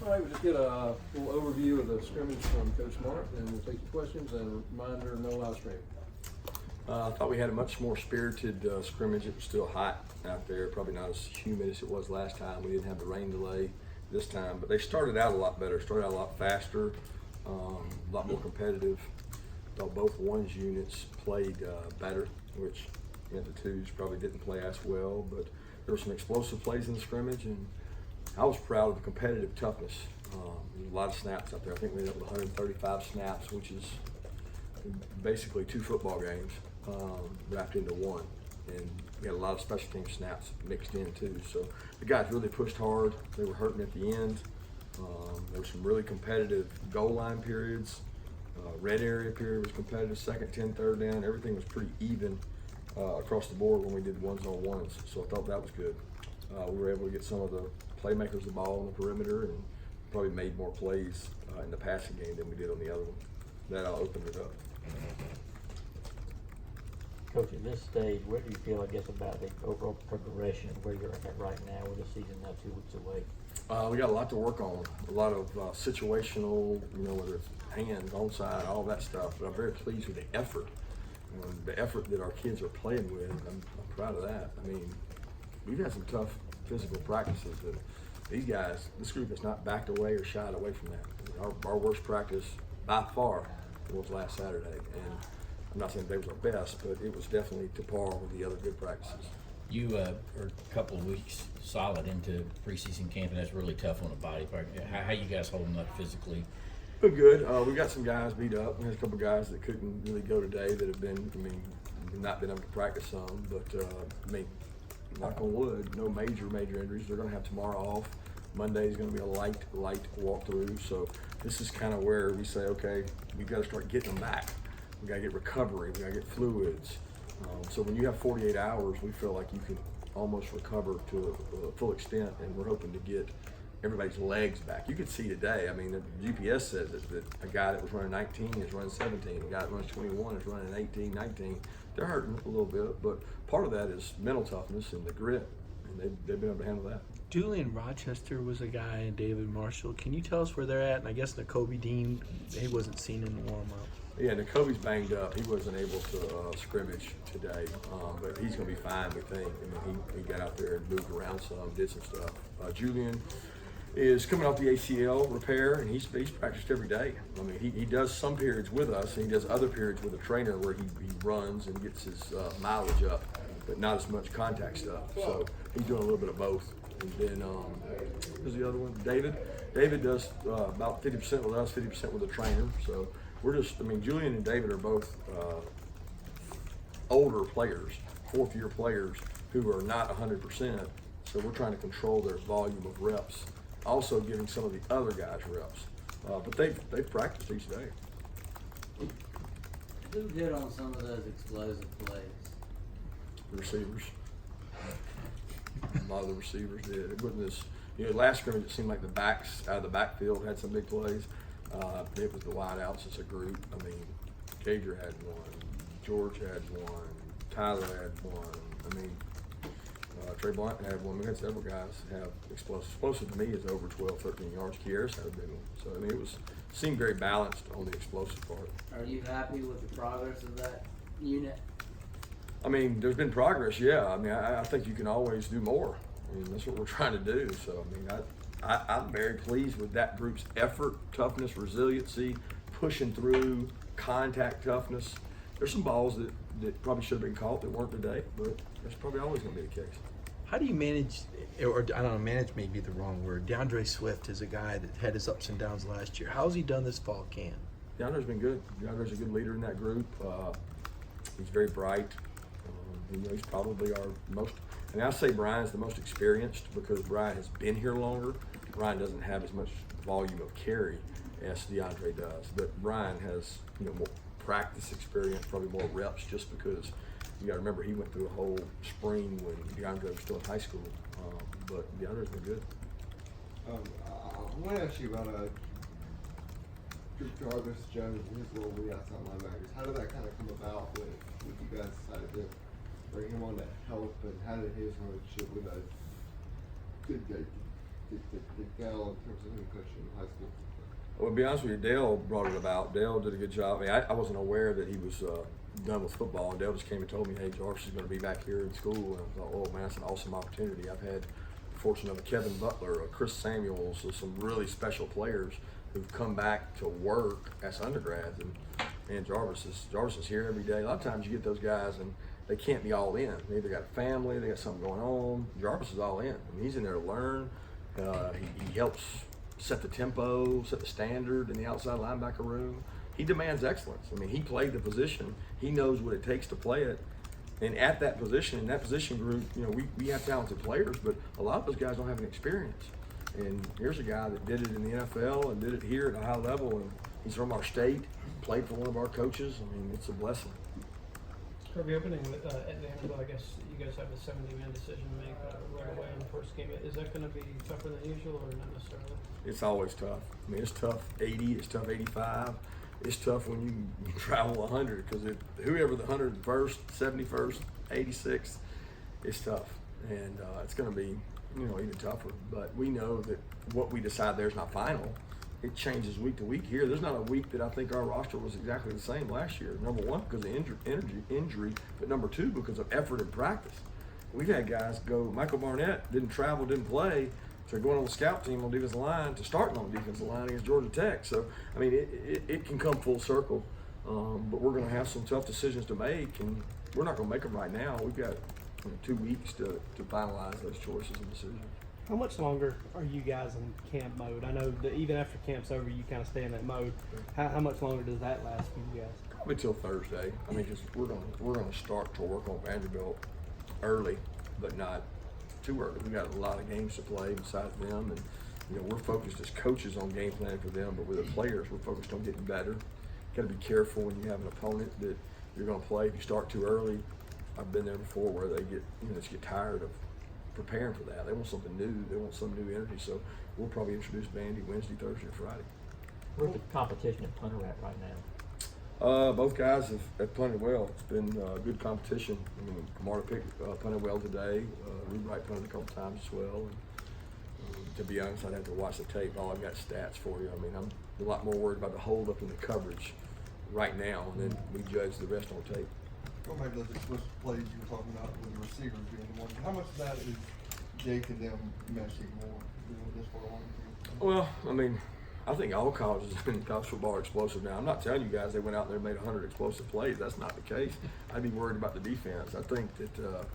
All right, we'll just get a little overview of the scrimmage from Coach Smart, and we'll take your questions, and reminder, no live stream. I thought we had a much more spirited scrimmage. It was still hot out there, probably not as humid as it was last time. We didn't have the rain delay this time, but they started out a lot better, started out a lot faster, a lot more competitive. Thought both ones units played better, which the twos probably didn't play as well, but there were some explosive plays in the scrimmage, and I was proud of the competitive toughness. There was a lot of snaps out there. I think we ended up with 135 snaps, which is basically 2 football games wrapped into one. And we had a lot of special team snaps mixed in too. So the guys really pushed hard. They were hurting at the end. There were some really competitive goal line periods. Red area period was competitive, second, 10, third down. Everything was pretty even across the board when we did ones-on-ones. So I thought that was good. We were able to get some of the playmakers the ball on the perimeter and probably made more plays in the passing game than we did on the other one. That opened it up. Coach, at this stage, where do you feel, I guess, about the overall progression of where you're at right now with the season now 2 weeks away? We got a lot to work on, a lot of situational, whether it's hands, onside, all that stuff. But I'm very pleased with the effort that our kids are playing with. I'm proud of that. I mean, we've had some tough physical practices, but these guys, this group has not backed away or shied away from that. Our worst practice by far was last Saturday, and I'm not saying they was our best, but it was definitely to par with the other good practices. You are a couple of weeks solid into preseason camp, and that's really tough on the body part. How you guys holding up physically? But good. We got some guys beat up. We had a couple guys that couldn't really go today that have not been able to practice some. But knock on wood, no major injuries. They're going to have tomorrow off. Monday is going to be a light walkthrough. So this is kind of where we say, okay, we've got to start getting them back. We got to get recovery. We got to get fluids. So when you have 48 hours, we feel like you can almost recover to a full extent, and we're hoping to get everybody's legs back. You could see today, I mean, the GPS says that a guy that was running 19 is running 17. A guy that runs 21 is running 18, 19. They're hurting a little bit, but part of that is mental toughness and the grit, and they've been able to handle that. Julian Rochester was a guy, and David Marshall. Can you tell us where they're at? And I guess Nakobe Dean, he wasn't seen in the warm-up. Yeah, Nakobe's banged up. He wasn't able to scrimmage today, but he's going to be fine, we think. I mean, he got out there and moved around some, did some stuff. Julian is coming off the ACL repair, and he's practiced every day. I mean, he does some periods with us, and he does other periods with a trainer where he runs and gets his mileage up, but not as much contact stuff. So he's doing a little bit of both. And then, who's the other one? David. David does about 50% with us, 50% with the trainer. So we're just, Julian and David are both older players, 4th-year players who are not 100%. So we're trying to control their volume of reps, also giving some of the other guys reps. But they've practiced each day. Who hit on some of those explosive plays? The receivers. A lot of the receivers did. It wasn't this, last scrimmage it seemed like the backs out of the backfield had some big plays. It was the wideouts as a group. Gager had one, George had one, Tyler had one. Trey Blunt had one. We had several guys have explosive. Explosive to me is over 12, 13 yards. Kieras had a big one. So it seemed very balanced on the explosive part. Are you happy with the progress of that unit? There's been progress, yeah. I think you can always do more. That's what we're trying to do. So, I'm very pleased with that group's effort, toughness, resiliency, pushing through, contact toughness. There's some balls that probably should have been caught that weren't today, but that's probably always going to be the case. How do you manage, or I don't know, manage may be the wrong word. DeAndre Swift is a guy that had his ups and downs last year. How's he done this fall camp? DeAndre's been good. DeAndre's a good leader in that group. He's very bright. He's probably our most, and I say Brian's the most experienced because Brian has been here longer. Brian doesn't have as much volume of carry as DeAndre does, but Brian has more practice experience, probably more reps, just because you got to remember he went through a whole spring when DeAndre was still in high school. But DeAndre's been good. I want to ask you about Jarvis Jones and his role with the outside linebackers. How did that kind of come about when you guys decided to bring him on to help, and how did his relationship with good the Dell in terms of him coaching high school? Well, to be honest with you, Dale brought it about. Dale did a good job. I mean, I wasn't aware that he was done with football, and Dale just came and told me, hey, Jarvis is going to be back here in school. And I thought, oh, man, that's an awesome opportunity. I've had the fortune of Kevin Butler, Chris Samuels, so some really special players who've come back to work as undergrads. And Jarvis is here every day. A lot of times you get those guys, and they can't be all in. They either got a family, they got something going on. Jarvis is all in. I mean, he's in there to learn. He helps set the tempo, set the standard in the outside linebacker room. He demands excellence. I mean, he played the position. He knows what it takes to play it. And at that position, in that position group, you know, we have talented players, but a lot of those guys don't have any experience. And here's a guy that did it in the NFL and did it here at a high level, and he's from our state, played for one of our coaches. I mean, it's a blessing. Kirby, opening at Vanderbilt, I guess you guys have a 70-man decision to make right away in the first game. Is that going to be tougher than usual or not necessarily? It's always tough. I mean, it's tough 80, it's tough 85. It's tough when you travel 100 because whoever the 101st, 71st, 86th, it's tough. And it's going to be, you know, even tougher. But we know that what we decide there is not final. It changes week to week here. There's not a week that I think our roster was exactly the same last year. Number one, because of injury, but number two, because of effort and practice. We've had guys go, Michael Barnett didn't travel, didn't play, to going on the scout team on the defensive line, to starting on the defensive line against Georgia Tech. So, I mean, it can come full circle, but we're going to have some tough decisions to make, and we're not going to make them right now. We've got 2 weeks to finalize those choices and decisions. How much longer are you guys in camp mode? I know that even after camp's over, you kind of stay in that mode. How much longer does that last for you guys? Probably till Thursday. I mean, just we're gonna start to work on Vanderbilt early, but not too early. We got a lot of games to play besides them, and you know we're focused as coaches on game planning for them. But with the players, we're focused on getting better. Got to be careful when you have an opponent that you're going to play. If you start too early, I've been there before where they just get tired of preparing for that. They want something new. They want some new energy. So we'll probably introduce Vandy Wednesday, Thursday, and Friday. Where's the competition at punter at right now? Both guys have punted well. It's been good competition. I mean, Kamara punted well today. Reed Wright punted a couple times as well. And, to be honest, I'd have to watch the tape. All I've got stats for you. I mean, I'm a lot more worried about the hold up and the coverage right now, and then we judge the rest on tape. Going back to those explosive plays you were talking about with the receivers being the one, how much of that is Jake and them meshing more this far along? Well, I mean, I think all colleges in college football are explosive now. I'm not telling you guys they went out there and made 100 explosive plays. That's not the case. I'd be worried about the defense. I think that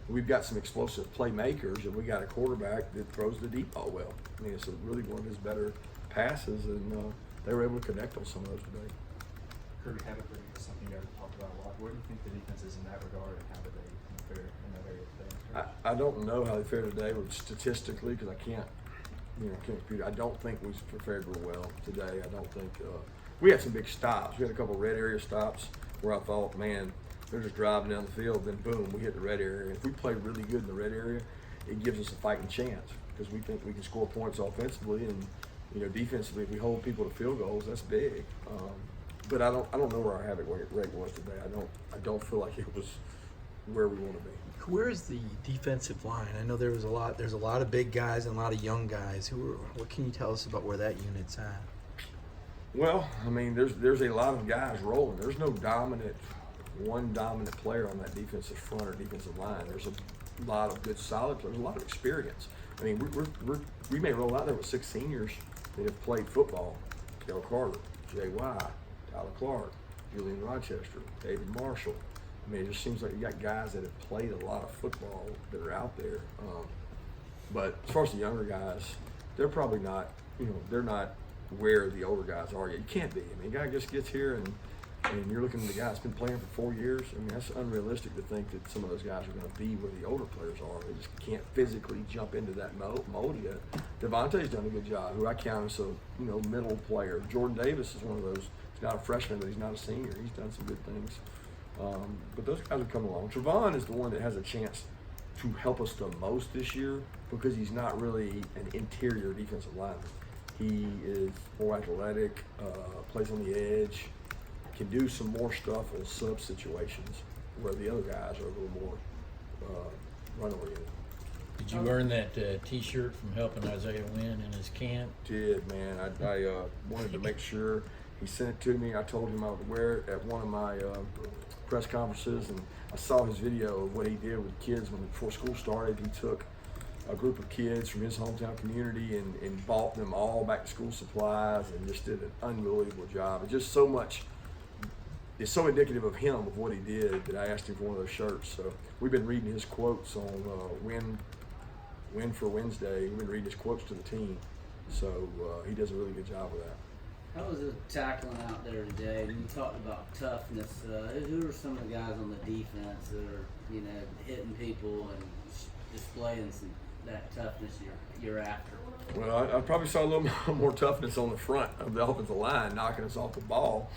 we've got some explosive playmakers, and we got a quarterback that throws the deep ball well. I mean, it's really one of his better passes, and they were able to connect on some of those today. Kirby, habit breaking is something you guys have talked about a lot. Where do you think the defense is in that regard, and how did they fare in that area today? I don't know how they fared today statistically because I can't compute. I don't think we fared real well today. I don't think we had some big stops. We had a couple of red area stops where I thought, man, they're just driving down the field, then boom, we hit the red area. And if we play really good in the red area, it gives us a fighting chance because we think we can score points offensively, and defensively, if we hold people to field goals, that's big. But I don't know where our havoc rate was today. I don't feel like it was where we want to be. Where is the defensive line? I know there's a lot of big guys and a lot of young guys. What can you tell us about where that unit's at? Well, I mean, there's a lot of guys rolling. There's no one dominant player on that defensive front or defensive line. There's a lot of good, solid players, a lot of experience. I mean, we may roll out there with 6 seniors that have played football. Dale Carter, Jay White, Tyler Clark, Julian Rochester, David Marshall. I mean, it just seems like you got guys that have played a lot of football that are out there. But as far as the younger guys, they're probably not, they're not where the older guys are yet. You can't be. I mean, a guy just gets here and you're looking at the guy that's been playing for 4 years. I mean, that's unrealistic to think that some of those guys are going to be where the older players are. They just can't physically jump into that mold yet. Devontae's done a good job, who I count as a middle player. Jordan Davis is one of those. He's not a freshman, but he's not a senior. He's done some good things. But those guys have come along. Trevon is the one that has a chance to help us the most this year because he's not really an interior defensive lineman. He is more athletic, plays on the edge, can do some more stuff on sub situations where the other guys are a little more run-oriented. Did you earn that T-shirt from helping Isaiah win in his camp? Did, man. I wanted to make sure he sent it to me. I told him I would wear it at one of my press conferences, and I saw his video of what he did with kids before school started. He took a group of kids from his hometown community and bought them all back to school supplies and just did an unbelievable job. It's just so much. It's so indicative of him, of what he did, that I asked him for one of those shirts. So we've been reading his quotes on Win for Wednesday. We've been reading his quotes to the team. So he does a really good job with that. How was the tackling out there today? You talked about toughness. Who are some of the guys on the defense that are, hitting people and displaying that toughness you're after? Well, I probably saw a little more toughness on the front of the offensive line, knocking us off the ball.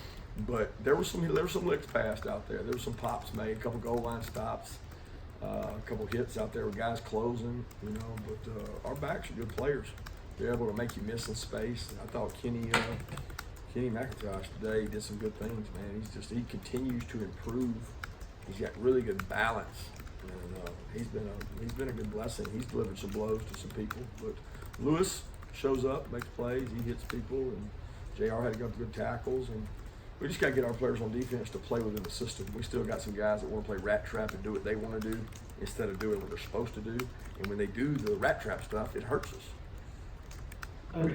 But there were some licks passed out there. There were some pops made, a couple goal line stops, a couple hits out there with guys closing, But our backs are good players. They're able to make you miss in space. I thought Kenny McIntosh today did some good things, man. He continues to improve. He's got really good balance, and he's been a good blessing. He's delivered some blows to some people, but Lewis shows up, makes plays, he hits people, and JR had to go through good tackles, and we just got to get our players on defense to play within the system. We still got some guys that want to play rat trap and do what they want to do instead of doing what they're supposed to do. And when they do the rat trap stuff, it hurts us.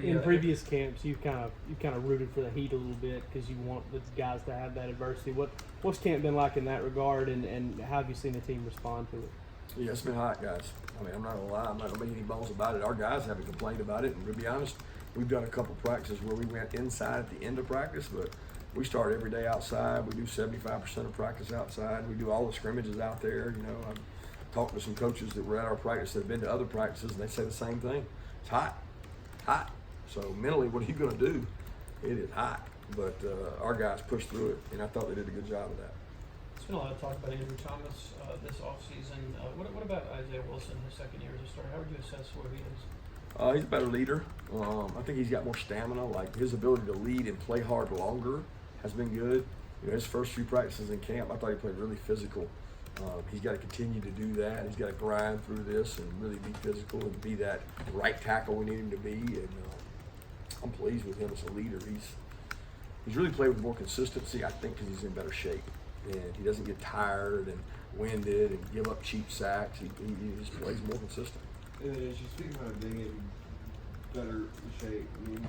In previous camps, you've kind of rooted for the Heat a little bit because you want the guys to have that adversity. What's camp been like in that regard, and how have you seen the team respond to it? Yeah, it's been hot, guys. I mean, I'm not gonna lie. I'm not gonna make any bones about it. Our guys haven't complained about it, and to be honest, we've done a couple practices where we went inside at the end of practice, but we start every day outside. We do 75% of practice outside. We do all the scrimmages out there. I've talked to some coaches that were at our practice that have been to other practices, and they say the same thing. It's hot. So mentally, what are you going to do? It is hot, but our guys pushed through it, and I thought they did a good job of that. There's been a lot of talk about Andrew Thomas this offseason. What about Isaiah Wilson, his second year as a starter? How would you assess where he is? He's a better leader. I think he's got more stamina. Like, his ability to lead and play hard longer has been good. His first few practices in camp, I thought he played really physical. He's got to continue to do that. He's got to grind through this and really be physical and be that right tackle we need him to be. And I'm pleased with him as a leader. He's really played with more consistency, I think, because he's in better shape. And he doesn't get tired and winded and give up cheap sacks. He just plays more consistent. And as you speak about being in better shape, I mean,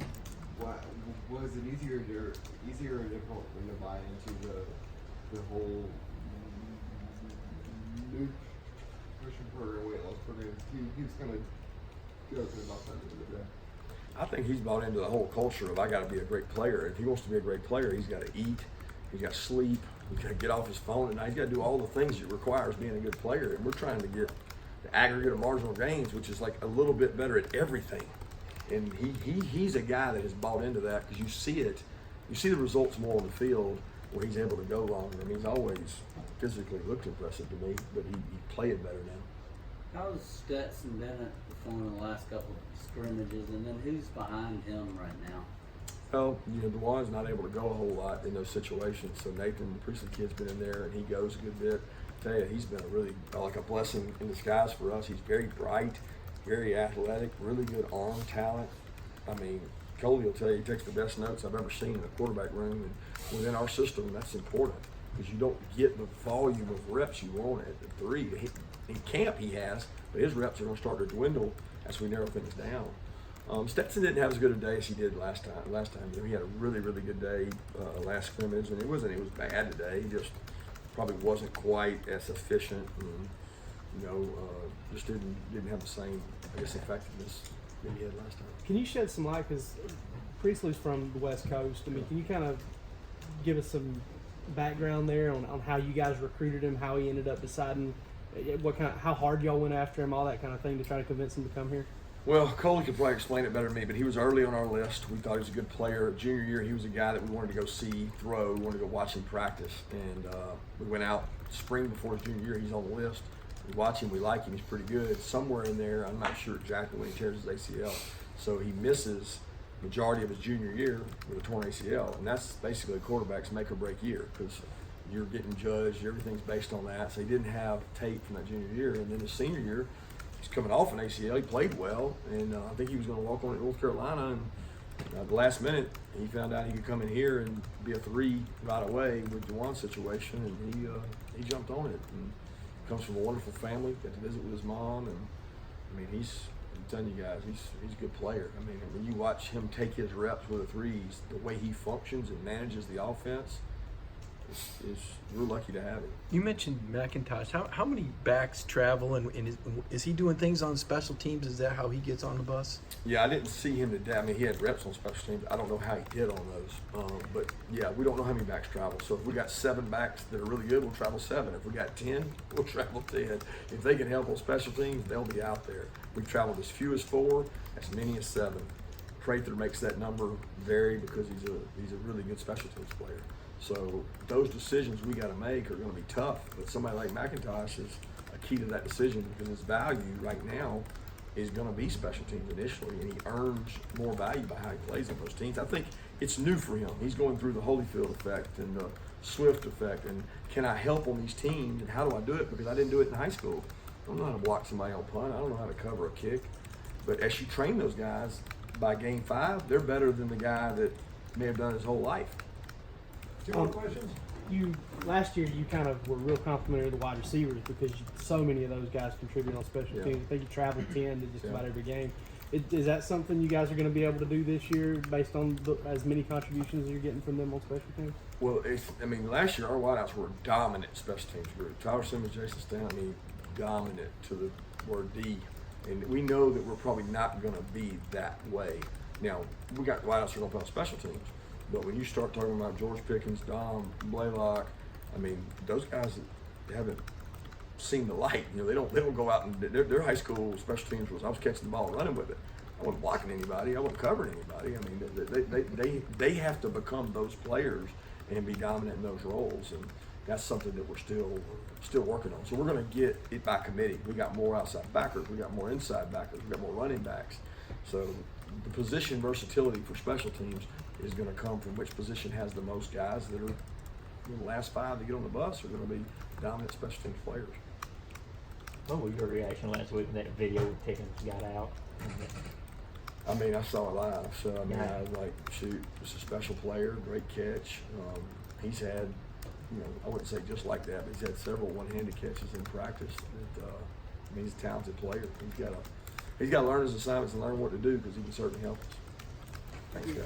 was it easier or difficult for him to buy into the whole nutrition program, weight loss program? He was kind of good about that the other day. I think he's bought into the whole culture of I got to be a great player. If he wants to be a great player, he's got to eat, he's got to sleep, he's got to get off his phone at night. He's got to do all the things it requires being a good player. And we're trying to get the aggregate of marginal gains, which is like a little bit better at everything. And he's a guy that has bought into that because you see it. You see the results more on the field where he's able to go longer. I mean, he's always physically looked impressive to me, but he played better now. How's Stetson Bennett performing the last couple of scrimmages, and then who's behind him right now? Well, DeWan's not able to go a whole lot in those situations. So Nathan, the Priestley kid's been in there, and he goes a good bit. I tell you, he's been like a blessing in disguise for us. He's very bright, very athletic, really good arm talent. I mean, Coley will tell you he takes the best notes I've ever seen in the quarterback room, and within our system, that's important because you don't get the volume of reps you want at the 3. In camp he has, but his reps are going to start to dwindle as we narrow things down. Stetson didn't have as good a day as he did last time. He had a really, really good day last scrimmage, and it was bad today. He just probably wasn't quite as efficient, and just didn't have the same, effectiveness that he had last time. Can you shed some light, because Priestley's from the West Coast? I mean, can you kind of give us some background there on how you guys recruited him, how he ended up deciding how hard y'all went after him, all that kind of thing to try to convince him to come here? Well, Coley could probably explain it better than me, but he was early on our list. We thought he was a good player. Junior year, he was a guy that we wanted to go see throw. We wanted to go watch him practice. And we went out spring before his junior year. He's on the list. We watch him. We like him. He's pretty good. Somewhere in there, I'm not sure exactly when he tears his ACL. So he misses the majority of his junior year with a torn ACL. And that's basically a quarterback's make or break year because you're getting judged. Everything's based on that. So he didn't have tape from that junior year. And then his senior year, he's coming off an ACL. He played well, and I think he was going to walk on at North Carolina. And at the last minute, he found out he could come in here and be a 3 right away with the one situation, and he jumped on it. And comes from a wonderful family. Got to visit with his mom, and I mean, I'm telling you guys, he's a good player. I mean, when you watch him take his reps with the threes, the way he functions and manages the offense, we're lucky to have him. You mentioned McIntosh. How many backs travel, and is he doing things on special teams? Is that how he gets on the bus? Yeah, I didn't see him today. I mean, he had reps on special teams. I don't know how he did on those. But yeah, we don't know how many backs travel. So if we got 7 backs that are really good, we'll travel 7. If we got 10, we'll travel 10. If they can help on special teams, they'll be out there. We've traveled as few as 4, as many as 7. Prather makes that number vary because he's a really good special teams player. So those decisions we got to make are going to be tough. But somebody like McIntosh is a key to that decision because his value right now is going to be special teams initially, and he earns more value by how he plays on those teams. I think it's new for him. He's going through the Holyfield effect and the Swift effect, and can I help on these teams, and how do I do it? Because I didn't do it in high school. I don't know how to block somebody on punt. I don't know how to cover a kick. But as you train those guys, by game 5, they're better than the guy that may have done his whole life. 2 more questions? Last year you kind of were real complimentary of the wide receivers because so many of those guys contribute on special Yeah. teams. I think you traveled 10 to just Yeah. about every game. Is that something you guys are going to be able to do this year based on as many contributions as you're getting from them on special teams? Well, last year our wideouts were dominant special teams group. Tyler Simmons, Jason Stanley, dominant to the word D. And we know that we're probably not going to be that way. Now, we got wideouts that are going to play on special teams. But when you start talking about George Pickens, Dom, Blaylock, I mean, those guys haven't seen the light. You know, they don't go out and their high school special teams was I was catching the ball and running with it. I wasn't blocking anybody. I wasn't covering anybody. I mean, they have to become those players and be dominant in those roles, and that's something that we're still working on. So we're going to get it by committee. We got more outside backers. We got more inside backers. We got more running backs. So the position versatility for special teams is going to come from which position has the most guys that are the last 5 to get on the bus are going to be dominant special teams players. What was your reaction last week when that video of Pickens got out? I mean, I saw it live, so I mean, Yeah. I was like, shoot, it's a special player, great catch. He's had, I wouldn't say just like that, but he's had several one-handed catches in practice. That, I mean, he's a talented player. He's got to learn his assignments and learn what to do because he can certainly help us. Thanks, guys.